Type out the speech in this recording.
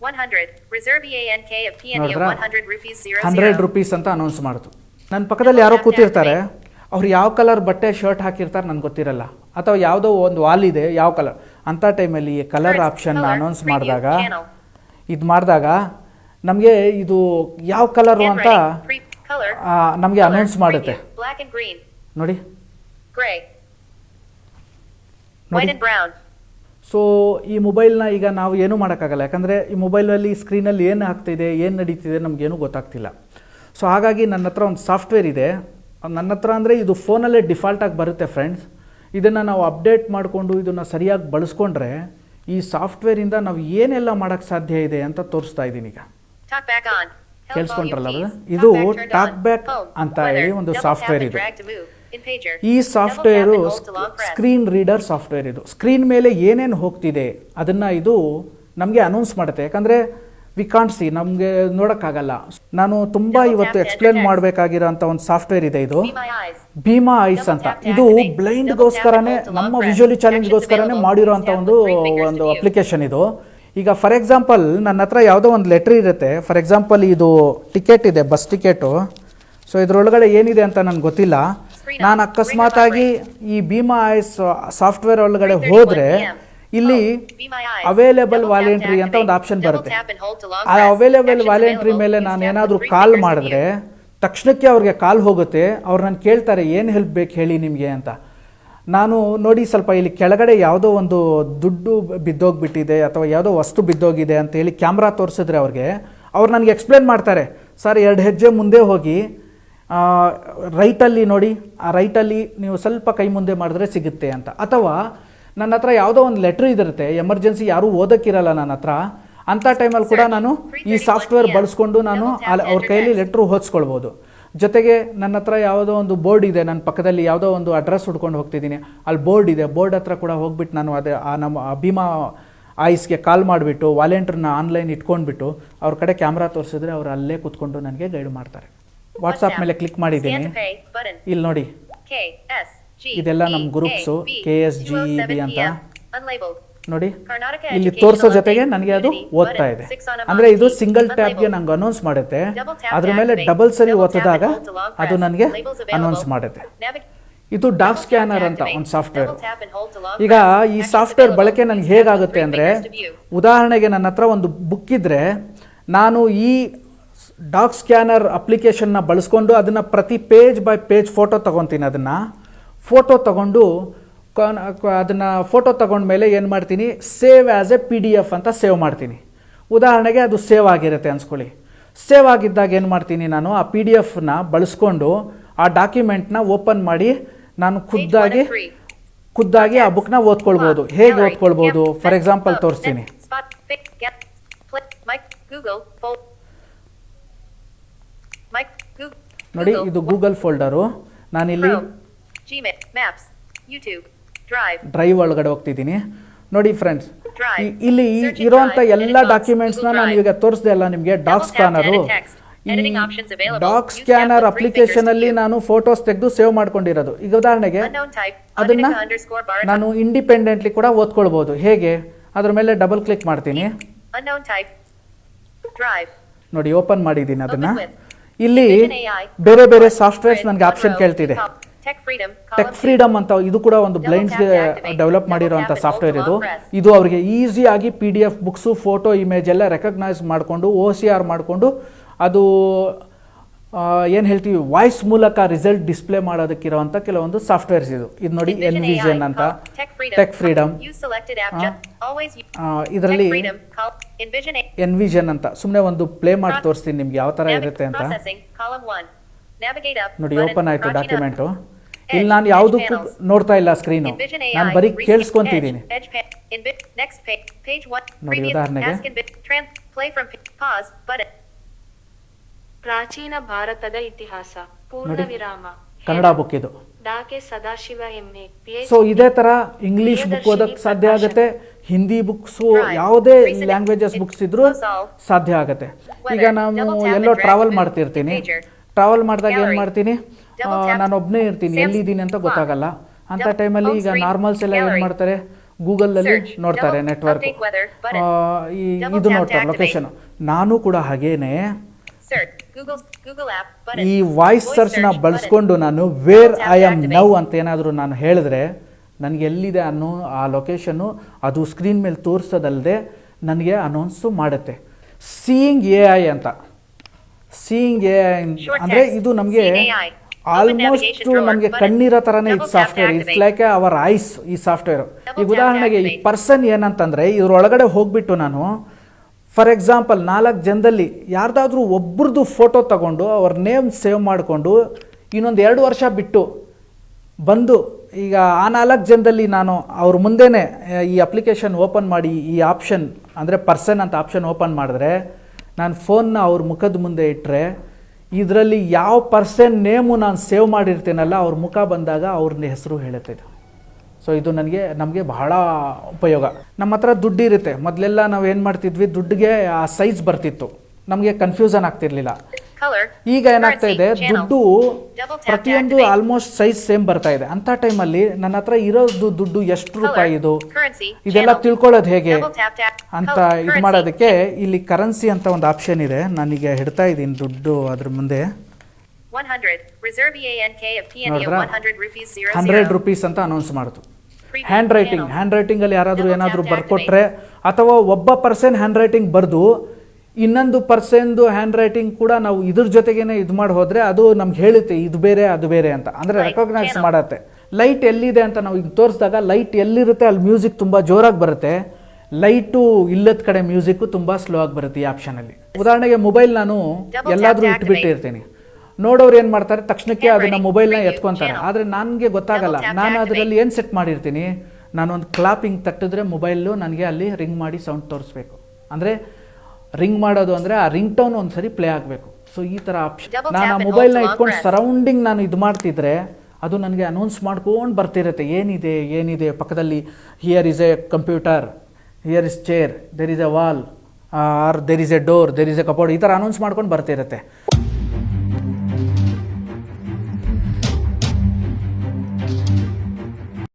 100 reserve EANK of PNE 100 rupees 00 100 rupees ಅಂತ announce ಮಾಡಿತು. ನನ್ನ ಪಕ್ಕದಲ್ಲಿ ಯಾರೋ ಕೂತಿರ್ತಾರೆ, ಅವ್ರು ಯಾವ ಕಲರ್ ಬಟ್ಟೆ ಶರ್ಟ್ ಹಾಕಿರ್ತಾರೆ ನನಗೆ ಗೊತ್ತಿರಲ್ಲ, ಅಥವಾ ಯಾವುದೋ ಒಂದು ವಾಲ್ ಇದೆ ಯಾವ ಕಲರ್ ಅಂಥ ಟೈಮಲ್ಲಿ ಈ ಕಲರ್ ಆಪ್ಷನ್ನ ಅನೌನ್ಸ್ ಮಾಡಿದಾಗ ನಮಗೆ ಇದು ಯಾವ ಕಲರು ಅಂತ ನಮಗೆ ಅನೌನ್ಸ್ ಮಾಡುತ್ತೆ ನೋಡಿ. ಸೊ ಈ ಮೊಬೈಲ್ನ ಈಗ ನಾವು ಏನೂ ಮಾಡೋಕ್ಕಾಗಲ್ಲ, ಯಾಕಂದರೆ ಈ ಮೊಬೈಲಲ್ಲಿ ಸ್ಕ್ರೀನಲ್ಲಿ ಏನು ಆಗ್ತಿದೆ ಏನು ನಡೀತಿದೆ ನಮಗೇನು ಗೊತ್ತಾಗ್ತಿಲ್ಲ. ಸೊ ಹಾಗಾಗಿ ನನ್ನ ಹತ್ರ ಒಂದು ಸಾಫ್ಟ್ವೇರ್ ಇದೆ, ನನ್ನ ಹತ್ರ ಅಂದರೆ ಇದು ಫೋನಲ್ಲೇ ಡಿಫಾಲ್ಟಾಗಿ ಬರುತ್ತೆ ಫ್ರೆಂಡ್ಸ್. ಇದನ್ನು ನಾವು ಅಪ್ಡೇಟ್ ಮಾಡಿಕೊಂಡು ಇದನ್ನು ಸರಿಯಾಗಿ ಬಳಸ್ಕೊಂಡ್ರೆ ಈ ಸಾಫ್ಟ್ವೇರಿಂದ ನಾವು ಏನೆಲ್ಲ ಮಾಡೋಕ್ಕೆ ಸಾಧ್ಯ ಇದೆ ಅಂತ ತೋರಿಸ್ತಾ ಇದ್ದೀನಿ. ಈಗ ಕೇಳಿಸ್ಕೊಂಡ್ರಲ್ಲ, ಇದು ಟಾಕ್ ಬ್ಯಾಕ್ ಅಂತ ಹೇಳಿ ಒಂದು ಸಾಫ್ಟ್ವೇರ್ ಇದೆ. ಈ ಸಾಫ್ಟ್ವೇರು ಸ್ಕ್ರೀನ್ ರೀಡರ್ ಸಾಫ್ಟ್ವೇರ್. ಇದು ಸ್ಕ್ರೀನ್ ಮೇಲೆ ಏನೇನು ಹೋಗ್ತಿದೆ ಅದನ್ನು ಇದು ನಮಗೆ ಅನೌನ್ಸ್ ಮಾಡುತ್ತೆ, ಯಾಕಂದರೆ ವಿ ಕಾಂಟ್ ಸಿ, ನಮಗೆ ನೋಡೋಕ್ಕಾಗಲ್ಲ. ನಾನು ತುಂಬ ಇವತ್ತು ಎಕ್ಸ್ಪ್ಲೇನ್ ಮಾಡಬೇಕಾಗಿರೋಂಥ ಒಂದು ಸಾಫ್ಟ್ವೇರ್ ಇದೆ, ಇದು ಭೀಮಾ ಐಸ್ ಅಂತ. ಇದು ಬ್ಲೈಂಡ್ಗೋಸ್ಕರನೇ, ನಮ್ಮ ವಿಜುವಲಿ ಚಾಲೆಂಜ್ಗೋಸ್ಕರನೇ ಮಾಡಿರೋ ಅಂಥ ಒಂದು ಅಪ್ಲಿಕೇಶನ್ ಇದು. ಈಗ ಫಾರ್ ಎಕ್ಸಾಂಪಲ್ ನನ್ನ ಹತ್ರ ಯಾವುದೋ ಒಂದು ಲೆಟ್ರ್ ಇರುತ್ತೆ, ಫಾರ್ ಎಕ್ಸಾಂಪಲ್ ಇದು ಟಿಕೆಟ್ ಇದೆ, ಬಸ್ ಟಿಕೆಟು. ಸೊ ಇದರೊಳಗಡೆ ಏನಿದೆ ಅಂತ ನನಗೆ ಗೊತ್ತಿಲ್ಲ. ನಾನು ಅಕಸ್ಮಾತಾಗಿ ಈ ಭೀಮಾ ಐಸ್ ಸಾಫ್ಟ್ವೇರ್ ಒಳಗಡೆ ಹೋದರೆ ಇಲ್ಲಿ ಅವೈಲೇಬಲ್ ವಾಲೆಂಟ್ರಿ ಅಂತ ಒಂದು ಆಪ್ಷನ್ ಬರುತ್ತೆ. ಆ ಅವೈಲೇಬಲ್ ವಾಲೆಂಟ್ರಿ ಮೇಲೆ ನಾನು ಏನಾದರೂ ಕಾಲ್ ಮಾಡಿದ್ರೆ ತಕ್ಷಣಕ್ಕೆ ಅವ್ರಿಗೆ ಕಾಲ್ ಹೋಗುತ್ತೆ. ಅವ್ರು ನಾನು ಕೇಳ್ತಾರೆ ಏನು ಹೆಲ್ಪ್ ಬೇಕು ಹೇಳಿ ನಿಮಗೆ ಅಂತ. ನಾನು ನೋಡಿ ಸ್ವಲ್ಪ ಇಲ್ಲಿ ಕೆಳಗಡೆ ಯಾವುದೋ ಒಂದು ದುಡ್ಡು ಬಿದ್ದೋಗ್ಬಿಟ್ಟಿದೆ ಅಥವಾ ಯಾವುದೋ ವಸ್ತು ಬಿದ್ದೋಗಿದೆ ಅಂತ ಹೇಳಿ ಕ್ಯಾಮ್ರಾ ತೋರಿಸಿದ್ರೆ ಅವ್ರು ನನಗೆ ಎಕ್ಸ್ಪ್ಲೇನ್ ಮಾಡ್ತಾರೆ, ಸರ್ 2 ಹೆಜ್ಜೆ ಮುಂದೆ ಹೋಗಿ ರೈಟಲ್ಲಿ ನೋಡಿ, ಆ ರೈಟಲ್ಲಿ ನೀವು ಸ್ವಲ್ಪ ಕೈ ಮುಂದೆ ಮಾಡಿದ್ರೆ ಸಿಗುತ್ತೆ ಅಂತ. ಅಥವಾ ನನ್ನ ಹತ್ರ ಯಾವುದೋ ಒಂದು ಲೆಟ್ರ್ ಇದಿರುತ್ತೆ, ಎಮರ್ಜೆನ್ಸಿ ಯಾರೂ ಓದೋಕ್ಕಿರಲ್ಲ ನನ್ನ ಹತ್ರ, ಅಂಥ ಟೈಮಲ್ಲಿ ಕೂಡ ನಾನು ಈ ಸಾಫ್ಟ್ವೇರ್ ಬಳಸ್ಕೊಂಡು ನಾನು ಅವ್ರ ಕೈಯಲ್ಲಿ ಲೆಟ್ರು ಓದಿಸ್ಕೊಳ್ಬೋದು. ಜೊತೆಗೆ ನನ್ನ ಹತ್ರ ಯಾವುದೋ ಒಂದು ಬೋರ್ಡ್ ಇದೆ, ನನ್ನ ಪಕ್ಕದಲ್ಲಿ ಯಾವುದೋ ಒಂದು ಅಡ್ರೆಸ್ ಹುಡ್ಕೊಂಡು ಹೋಗ್ತಿದ್ದೀನಿ, ಅಲ್ಲಿ ಬೋರ್ಡ್ ಇದೆ, ಬೋರ್ಡ್ ಹತ್ರ ಕೂಡ ಹೋಗ್ಬಿಟ್ಟು ನಾನು ಅದೇ ನಮ್ಮ ಭೀಮಾ ಐಸ್ಗೆ ಕಾಲ್ ಮಾಡಿಬಿಟ್ಟು ವಾಲೆಂಟ್ರನ್ನ ಆನ್ಲೈನ್ ಇಟ್ಕೊಂಡ್ಬಿಟ್ಟು ಅವ್ರ ಕಡೆ ಕ್ಯಾಮ್ರಾ ತೋರಿಸಿದ್ರೆ ಅವ್ರು ಅಲ್ಲೇ ಕೂತ್ಕೊಂಡು ನನಗೆ ಗೈಡ್ ಮಾಡ್ತಾರೆ. ವಾಟ್ಸಪ್ ಮೇಲೆ ಕ್ಲಿಕ್ ಮಾಡಿದ್ದೀನಿ, ಇಲ್ಲಿ ನೋಡಿ ಇದೆಲ್ಲ ನಮ್ಮ ಗ್ರೂಪ್ಸು KSGEB ಅಂತ ನೋಡಿ, ಇಲ್ಲಿ ತೋರಿಸೋ ಜೊತೆಗೆ ನನಗೆ ಅದು ಓದ್ತಾ ಇದೆ. ಅಂದರೆ ಇದು ಸಿಂಗಲ್ ಟ್ಯಾಬ್ಗೆ ನಂಗೆ ಅನೌನ್ಸ್ ಮಾಡುತ್ತೆ, ಅದ್ರ ಮೇಲೆ ಡಬಲ್ ಸರಿ ಒತ್ತಿದಾಗ ಅದು ನನಗೆ ಅನೌನ್ಸ್ ಮಾಡುತ್ತೆ. ಇದು ಡಾಕ್ ಸ್ಕ್ಯಾನರ್ ಅಂತ ಒಂದು ಸಾಫ್ಟ್ವೇರ್. ಈಗ ಈ ಸಾಫ್ಟ್ವೇರ್ ಬಳಕೆ ನನಗೆ ಹೇಗಾಗುತ್ತೆ ಅಂದರೆ, ಉದಾಹರಣೆಗೆ ನನ್ನ ಹತ್ರ ಒಂದು ಬುಕ್ ಇದ್ದರೆ ನಾನು ಈ ಡಾಕ್ ಸ್ಕ್ಯಾನರ್ ಅಪ್ಲಿಕೇಶನ್ನ ಬಳಸ್ಕೊಂಡು ಅದನ್ನು ಪ್ರತಿ ಪೇಜ್ ಬೈ ಪೇಜ್ ಫೋಟೋ ತೊಗೊತೀನಿ. ಅದನ್ನು ಫೋಟೋ ತೊಗೊಂಡು ಅದನ್ನು ಫೋಟೋ ತೊಗೊಂಡ್ಮೇಲೆ ಏನು ಮಾಡ್ತೀನಿ, ಸೇವ್ ಆ್ಯಸ್ ಎ PDF ಅಂತ ಸೇವ್ ಮಾಡ್ತೀನಿ. ಉದಾಹರಣೆಗೆ ಅದು ಸೇವ್ ಆಗಿರುತ್ತೆ ಅನ್ಸ್ಕೊಳ್ಳಿ. ಸೇವ್ ಆಗಿದ್ದಾಗ ಏನು ಮಾಡ್ತೀನಿ, ನಾನು ಆ PDF ಬಳಸ್ಕೊಂಡು ಆ ಡಾಕ್ಯುಮೆಂಟ್ನ ಓಪನ್ ಮಾಡಿ ನಾನು ಖುದ್ದಾಗಿ ಆ ಬುಕ್ನ ಓದ್ಕೊಳ್ಬೋದು. ಹೇಗೆ ಓದ್ಕೊಳ್ಬೋದು ಫಾರ್ ಎಕ್ಸಾಂಪಲ್ ತೋರಿಸ್ತೀನಿ ನೋಡಿ. ಇದು ಗೂಗಲ್ ಫೋಲ್ಡರು. ನಾನಿಲ್ಲಿ ಡ್ರೈವ್ ಒಳಗಡೆ ಹೋಗ್ತಿದ್ದೀನಿ ನೋಡಿ ಫ್ರೆಂಡ್ಸ್. ಇಲ್ಲಿ ಇರೋಂಥ ಎಲ್ಲ ಡಾಕ್ಯುಮೆಂಟ್ಸ್ನ ನಾನು ಈಗ ತೋರಿಸ್ದೆ ಅಲ್ಲ ನಿಮಗೆ, ಡಾಕ್ ಸ್ಕ್ಯಾನರು. ಈ ಡಾಕ್ ಸ್ಕ್ಯಾನರ್ ಅಪ್ಲಿಕೇಶನ್ ಅಲ್ಲಿ ನಾನು ಫೋಟೋಸ್ ತೆಗೆದು ಸೇವ್ ಮಾಡ್ಕೊಂಡಿರೋದು. ಈಗ ಉದಾಹರಣೆಗೆ ಅದನ್ನ ನಾನು ಇಂಡಿಪೆಂಡೆಂಟ್ಲಿ ಕೂಡ ಓದ್ಕೊಳ್ಬಹುದು. ಹೇಗೆ, ಅದ್ರ ಮೇಲೆ ಡಬಲ್ ಕ್ಲಿಕ್ ಮಾಡ್ತೀನಿ ನೋಡಿ, ಓಪನ್ ಮಾಡಿದ್ದೀನಿ ಅದನ್ನ. ಇಲ್ಲಿ ಬೇರೆ ಬೇರೆ ಸಾಫ್ಟ್ವೇರ್ಸ್ ನನಗೆ ಆಪ್ಷನ್ ಕೇಳ್ತಿದೆ. ಟೆಕ್ ಫ್ರೀಡಮ್ ಅಂತ, ಇದು ಕೂಡ ಒಂದು ಬ್ಲೈಂಡ್ಸ್ಗೆ ಡೆವಲಪ್ ಮಾಡಿರೋಂಥ ಸಾಫ್ಟ್ವೇರ್ ಇದು ಅವರಿಗೆ ಈಸಿಯಾಗಿ PDF ಬುಕ್ಸು, ಫೋಟೋ, ಇಮೇಜ್ ಎಲ್ಲ ರೆಕಗ್ನೈಸ್ ಮಾಡಿಕೊಂಡು OCR ಮಾಡಿಕೊಂಡು ಅದು ಏನು ಹೇಳ್ತೀವಿ ವಾಯ್ಸ್ ಮೂಲಕ ರಿಸಲ್ಟ್ ಡಿಸ್ಪ್ಲೇ ಮಾಡೋದಕ್ಕಿರೋಂಥ ಕೆಲವೊಂದು ಸಾಫ್ಟ್ವೇರ್ಸ್ ಇದು ನೋಡಿ. ಎನ್ವಿಷನ್ ಅಂತ, ಟೆಕ್ ಫ್ರೀಡಮ್, ಇದರಲ್ಲಿ ಎನ್ವಿಷನ್ ಅಂತ ಸುಮ್ಮನೆ ಒಂದು ಪ್ಲೇ ಮಾಡಿ ತೋರಿಸ್ತೀನಿ ನಿಮ್ಗೆ ಯಾವ ಥರ ಇರುತ್ತೆ ಅಂತ ನೋಡಿ. ಓಪನ್ ಆಯಿತು ಡಾಕ್ಯುಮೆಂಟು. ಇಲ್ಲಿ ನಾನು ಯಾವುದಕ್ಕೂ ನೋಡ್ತಾ ಇಲ್ಲ ಸ್ಕ್ರೀನು, ನಾನು ಬರೀ ಕೇಳಿಸ್ಕೊಂತಿದ್ದೀನಿ ನೋಡಿ. ಉದಾಹರಣೆಗೆ ಪ್ರಾಚೀನ ಭಾರತದ ಇತಿಹಾಸ ಪೂರ್ಣ ವಿರಾಮ ಕನ್ನಡ ಬುಕ್ ಇದು. ಡಾಕೆ ಸದಾಶಿವ MA ಸೊ ಇದೇ ತರ ಇಂಗ್ಲಿಷ್ ಬುಕ್ ಓದಕ್ಕೆ ಸಾಧ್ಯ ಆಗುತ್ತೆ, ಹಿಂದಿ ಬುಕ್ಸು, ಯಾವುದೇ ಲ್ಯಾಂಗ್ವೇಜಸ್ ಬುಕ್ಸ್ ಇದ್ರೂ ಸಾಧ್ಯ ಆಗುತ್ತೆ. ಈಗ ನಾನು ಎಲ್ಲೋ ಟ್ರಾವೆಲ್ ಮಾಡ್ತಿರ್ತೀನಿ, ಟ್ರಾವೆಲ್ ಮಾಡಿದಾಗ ಏನು ಮಾಡ್ತೀನಿ, ನಾನು ಒಬ್ಬನೇ ಇರ್ತೀನಿ, ಎಲ್ಲಿದ್ದೀನಿ ಅಂತ ಗೊತ್ತಾಗಲ್ಲ. ಅಂಥ ಟೈಮಲ್ಲಿ ಈಗ ನಾರ್ಮಲ್ಸ್ ಎಲ್ಲ ಏನು ಮಾಡ್ತಾರೆ, ಗೂಗಲಲ್ಲಿ Search. ನೋಡ್ತಾರೆ Double- network update weather button. Double ಇದು tap to ನೋಡ್ತಾರೆ activate. ಲೊಕೇಶನ್. ನಾನು ಕೂಡ ಹಾಗೇನೆ Search. Google app button. ಈ ವಾಯ್ಸ್ Voice ಸರ್ಚ್ನ search ಬಳಸ್ಕೊಂಡು button. ನಾನು where Double tap I to am activate. Now ಅಂತ ಏನಾದರೂ ನಾನು ಹೇಳಿದ್ರೆ ನನಗೆ ಎಲ್ಲಿದೆ ಅನ್ನೋ ಆ ಲೊಕೇಶನ್ನು ಅದು ಸ್ಕ್ರೀನ್ ಮೇಲೆ ತೋರಿಸೋದಲ್ಲದೆ ನನಗೆ ಅನೌನ್ಸು ಮಾಡುತ್ತೆ. ಸೀಯಿಂಗ್ ಎ ಐ ಅಂತ. ಸೀಯಿಂಗ್ ಎ ಐ Short ಅಂದರೆ text. ಇದು ನಮಗೆ Seeing AI. Open almost navigation drawer ನಮಗೆ button. ಕಣ್ಣಿರೋ ಥರನೇ ಇದು Double tap to software. It's activate. Like our eyes ಈ ಸಾಫ್ಟ್ವೇರು. Double ಈಗ tap to ಉದಾಹರಣೆಗೆ ಈ activate. ಪರ್ಸನ್ ಏನಂತಂದರೆ ಇದ್ರೊಳಗಡೆ ಹೋಗ್ಬಿಟ್ಟು ನಾನು ಫಾರ್ ಎಕ್ಸಾಂಪಲ್ 4 ಜನದಲ್ಲಿ ಯಾರ್ದಾದ್ರೂ ಒಬ್ರದ್ದು ಫೋಟೋ ತಗೊಂಡು ಅವ್ರ ನೇಮ್ ಸೇವ್ ಮಾಡಿಕೊಂಡು ಇನ್ನೊಂದು 2 ವರ್ಷ ಬಿಟ್ಟು ಬಂದು ಈಗ ಆ 4 ಜನದಲ್ಲಿ ನಾನು ಅವ್ರ ಮುಂದೆನೇ ಈ ಅಪ್ಲಿಕೇಶನ್ ಓಪನ್ ಮಾಡಿ ಈ ಆಪ್ಷನ್ ಅಂದರೆ ಪರ್ಸನ್ ಅಂತ ಆಪ್ಷನ್ ಓಪನ್ ಮಾಡಿದ್ರೆ ನಾನು ಫೋನ್ನ ಅವ್ರ ಮುಖದ ಮುಂದೆ ಇಟ್ಟರೆ ಇದರಲ್ಲಿ ಯಾವ ಪರ್ಸನ್ ನೇಮು ನಾನು ಸೇವ್ ಮಾಡಿರ್ತೀನಲ್ಲ ಅವ್ರ ಮುಖ ಬಂದಾಗ ಅವ್ರನ್ನ ಹೆಸರು ಹೇಳುತ್ತೆ ಇದು. ಸೊ ಇದು ನಮಗೆ ಬಹಳ ಉಪಯೋಗ. ನಮ್ಮ ಹತ್ರ ದುಡ್ಡು ಇರುತ್ತೆ. ಮೊದಲೆಲ್ಲ ನಾವು ಏನು ಮಾಡ್ತಿದ್ವಿ, ದುಡ್ಡಿಗೆ ಆ ಸೈಜ್ ಬರ್ತಿತ್ತು, ನಮಗೆ ಕನ್ಫ್ಯೂಷನ್ ಆಗ್ತಿರ್ಲಿಲ್ಲ. Color. ಈಗ ಏನಾಗ್ತಾ ಇದೆ, Currency. Channel. ದುಡ್ಡು Double tap to ಪ್ರತಿಯೊಂದು activate. ಆಲ್ಮೋಸ್ಟ್ ಸೈಜ್ ಸೇಮ್ ಬರ್ತಾ ಇದೆ. ಅಂಥ ಟೈಮಲ್ಲಿ ನನ್ನ ಹತ್ರ ಇರೋದು ದುಡ್ಡು ಎಷ್ಟು Color. ರೂಪಾಯಿ ಇದು Currency. ಇದೆಲ್ಲ Channel. ತಿಳ್ಕೊಳ್ಳೋದು ಹೇಗೆ Double tap to ಅಂತ color. ಇದು Currency. ಮಾಡೋದಕ್ಕೆ ಇಲ್ಲಿ ಕರೆನ್ಸಿ ಅಂತ ಒಂದು ಆಪ್ಷನ್ ಇದೆ. ನಾನೀಗ ಹಿಡ್ತಾ ಇದ್ದೀನಿ ದುಡ್ಡು ಅದ್ರ ಮುಂದೆ 100. Reserve EANK of PNE ನೋಡಿದ್ರಾ? 100 rupees 00. 100 ರುಪೀಸ್ ಅಂತ ಅನೌನ್ಸ್ ಮಾಡಿತು. Preview hand writing channel. ಹ್ಯಾಂಡ್ ರೈಟಿಂಗಲ್ಲಿ ಯಾರಾದರೂ Double ಏನಾದರೂ tap to ಬರ್ಕೊಟ್ರೆ ಅಥವಾ ಒಬ್ಬ ಪರ್ಸನ್ ಹ್ಯಾಂಡ್ ರೈಟಿಂಗ್ ಬರೆದು ಇನ್ನೊಂದು ಪರ್ಸನ್ದು ಹ್ಯಾಂಡ್ ರೈಟಿಂಗ್ ಕೂಡ ನಾವು ಇದ್ರ ಜೊತೆಗೇನೆ ಇದು ಮಾಡಿ ಹೋದರೆ ಅದು ನಮ್ಗೆ ಹೇಳುತ್ತೆ ಇದು ಬೇರೆ ಅದು ಬೇರೆ ಅಂತ. ಅಂದರೆ Light ರೆಕಗ್ನೈಸ್ channel. ಮಾಡತ್ತೆ. ಲೈಟ್ ಎಲ್ಲಿದೆ ಅಂತ ನಾವು ಈಗ ತೋರಿಸಿದಾಗ ಲೈಟ್ ಎಲ್ಲಿರುತ್ತೆ ಅಲ್ಲಿ ಮ್ಯೂಸಿಕ್ ತುಂಬ ಜೋರಾಗಿ ಬರುತ್ತೆ. ಲೈಟು ಇಲ್ಲದ ಕಡೆ ಮ್ಯೂಸಿಕ್ಕು ತುಂಬ ಸ್ಲೋ ಆಗಿ ಬರುತ್ತೆ ಈ ಆಪ್ಷನಲ್ಲಿ. ಉದಾಹರಣೆಗೆ ಮೊಬೈಲ್ ನಾನು Double ಎಲ್ಲಾದರೂ tap to ಇಟ್ಬಿಟ್ಟಿರ್ತೀನಿ. ನೋಡೋರು ಏನು ಮಾಡ್ತಾರೆ, ತಕ್ಷಣಕ್ಕೆ ಅದನ್ನ Handwriting. ಮೊಬೈಲ್ನ Preview ಎತ್ಕೊಂತಾರೆ. channel. ಆದರೆ ನನಗೆ ಗೊತ್ತಾಗಲ್ಲ. Double tap to ನಾನು activate. ಅದರಲ್ಲಿ ಏನು ಸೆಟ್ ಮಾಡಿರ್ತೀನಿ, ನಾನೊಂದು ಕ್ಲಾಪಿಂಗ್ ತಟ್ಟಿದ್ರೆ ಮೊಬೈಲು ನನಗೆ ಅಲ್ಲಿ ರಿಂಗ್ ಮಾಡಿ ಸೌಂಡ್ ತೋರಿಸ್ಬೇಕು. ಅಂದರೆ ರಿಂಗ್ ಮಾಡೋದು ಅಂದರೆ ಆ ರಿಂಗ್ ಟೋನ್ ಒಂದು ಸರಿ ಪ್ಲೇ ಆಗಬೇಕು. ಸೊ ಈ ಥರ ಆಪ್ಷನ್ Double ನಾನು ಆ tap and ಮೊಬೈಲ್ನ hold to ಇಟ್ಕೊಂಡು long press. ಸರೌಂಡಿಂಗ್ ನಾನು ಇದು ಮಾಡ್ತಿದ್ರೆ ಅದು ನನಗೆ ಅನೌನ್ಸ್ ಮಾಡ್ಕೊಂಡು ಬರ್ತಿರುತ್ತೆ. ಏನಿದೆ ಪಕ್ಕದಲ್ಲಿ. Here is a computer, here is chair, there is a wall, are there is a door, there is a cupboard, ಈ ಥರ ಅನೌನ್ಸ್ ಮಾಡ್ಕೊಂಡು ಬರ್ತಿರುತ್ತೆ.